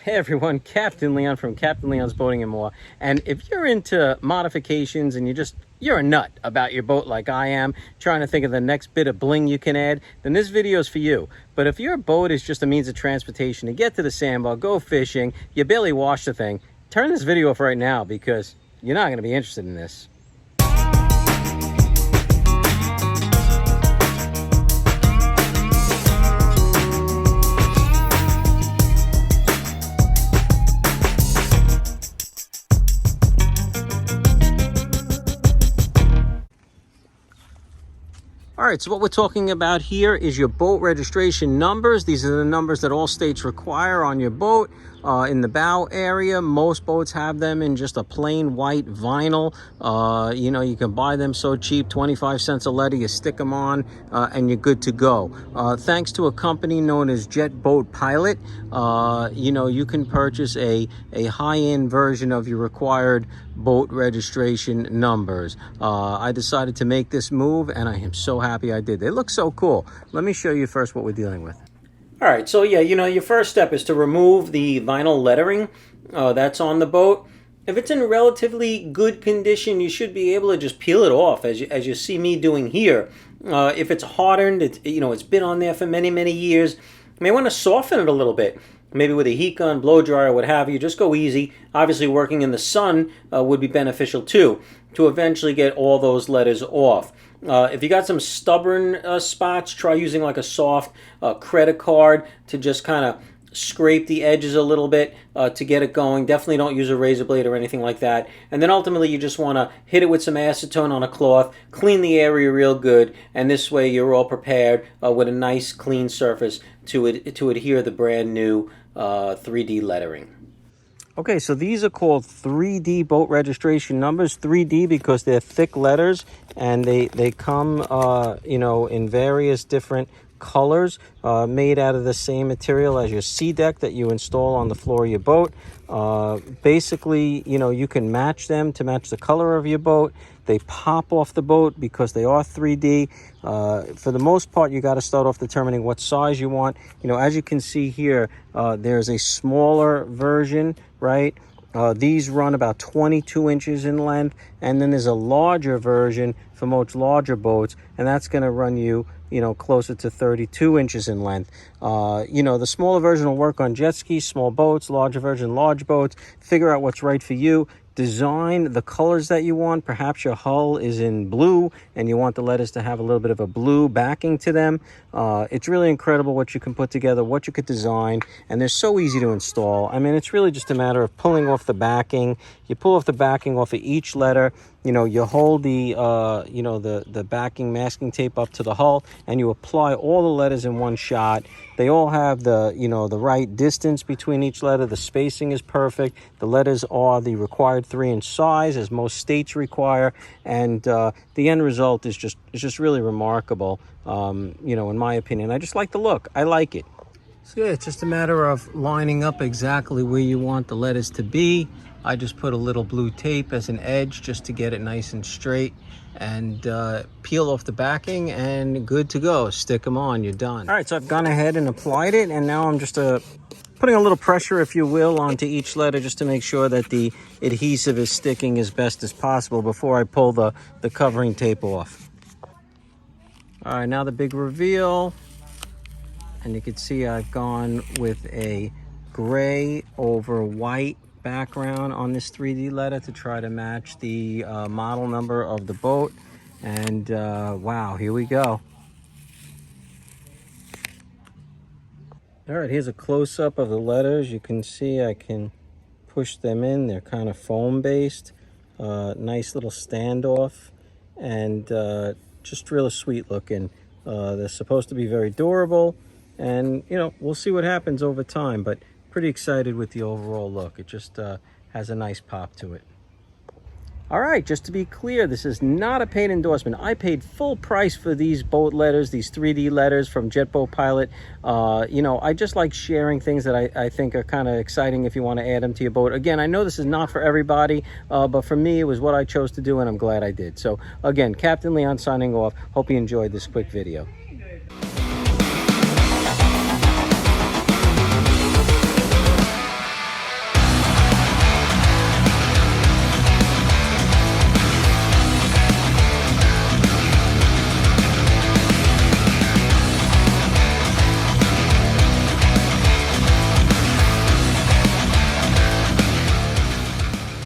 Hey everyone, Captain Leon from Captain Leon's Boating and More. And if you're into modifications and you're a nut about your boat like I am, trying to think of the next bit of bling you can add, then this video is for you. But if your boat is just a means of transportation to get to the sandbar, go fishing, you barely wash the thing, turn this video off right now because you're not going to be interested in this. All right, so what we're talking about here is your boat registration numbers. These are the numbers that all states require on your boat. In the bow area, most boats have them in just a plain white vinyl. You can buy them so cheap, 25 cents a letter, you stick them on and you're good to go. Thanks to a company known as Jet Boat Pilot, you can purchase a high-end version of your required boat registration numbers. I decided to make this move and I am so happy I did. They look so cool. Let me show you first what we're dealing with. All right, so yeah, your first step is to remove the vinyl lettering that's on the boat. If it's in relatively good condition, you should be able to just peel it off, as you see me doing here. If it's hardened, it's been on there for many, many years, you may want to soften it a little bit. Maybe with a heat gun, blow dryer, what have you. Just go easy. Obviously, working in the sun would be beneficial too, to eventually get all those letters off. If you got some stubborn spots, try using like a soft credit card to just kind of scrape the edges a little bit to get it going. Definitely don't use a razor blade or anything like that. And then ultimately you just want to hit it with some acetone on a cloth, clean the area real good, and this way you're all prepared with a nice clean surface to adhere the brand new 3D lettering. Okay, so these are called 3D boat registration numbers. 3D because they're thick letters and they come in various different colors, made out of the same material as your sea deck that you install on the floor of your boat. Basically, you can match them to match the color of your boat. They pop off the boat because they are 3D. For the most part, you got to start off determining what size you want. As you can see here, there's a smaller version, right? These run about 22 inches in length, and then there's a larger version for most larger boats, and that's going to run you closer to 32 inches in length. The smaller version will work on jet skis, small boats, larger version, large boats. Figure out what's right for you. Design the colors that you want. Perhaps your hull is in blue and you want the letters to have a little bit of a blue backing to them. It's really incredible what you can put together, what you could design, and they're so easy to install. I mean, it's really just a matter of pulling off the backing. You pull off the backing off of each letter. You hold the backing masking tape up to the hull and you apply all the letters in one shot. They all have the right distance between each letter. The spacing is perfect. The letters are the required 3-inch size, as most states require, and the end result is just really remarkable. In my opinion, I just like the look. I like it. So yeah, it's just a matter of lining up exactly where you want the letters to be. I just put a little blue tape as an edge just to get it nice and straight, and peel off the backing and good to go. Stick them on, you're done. All right, so I've gone ahead and applied it, and now I'm just putting a little pressure, if you will, onto each letter just to make sure that the adhesive is sticking as best as possible before I pull the covering tape off. All right, now the big reveal, and you can see I've gone with a gray over white background on this 3D letter to try to match the model number of the boat. And wow, here we go. All right, here's a close-up of the letters. You can see I can push them in. They're kind of foam based. Nice little standoff, and just really sweet looking. They're supposed to be very durable, and we'll see what happens over time, but pretty excited with the overall look. It just has a nice pop to it. All right, just to be clear, this is not a paid endorsement. I paid full price for these boat letters, these 3D letters from Jet Boat Pilot. I just like sharing things that I think are kind of exciting if you want to add them to your boat. Again, I know this is not for everybody, but for me, it was what I chose to do, and I'm glad I did. So again, Captain Leon signing off. Hope you enjoyed this quick video.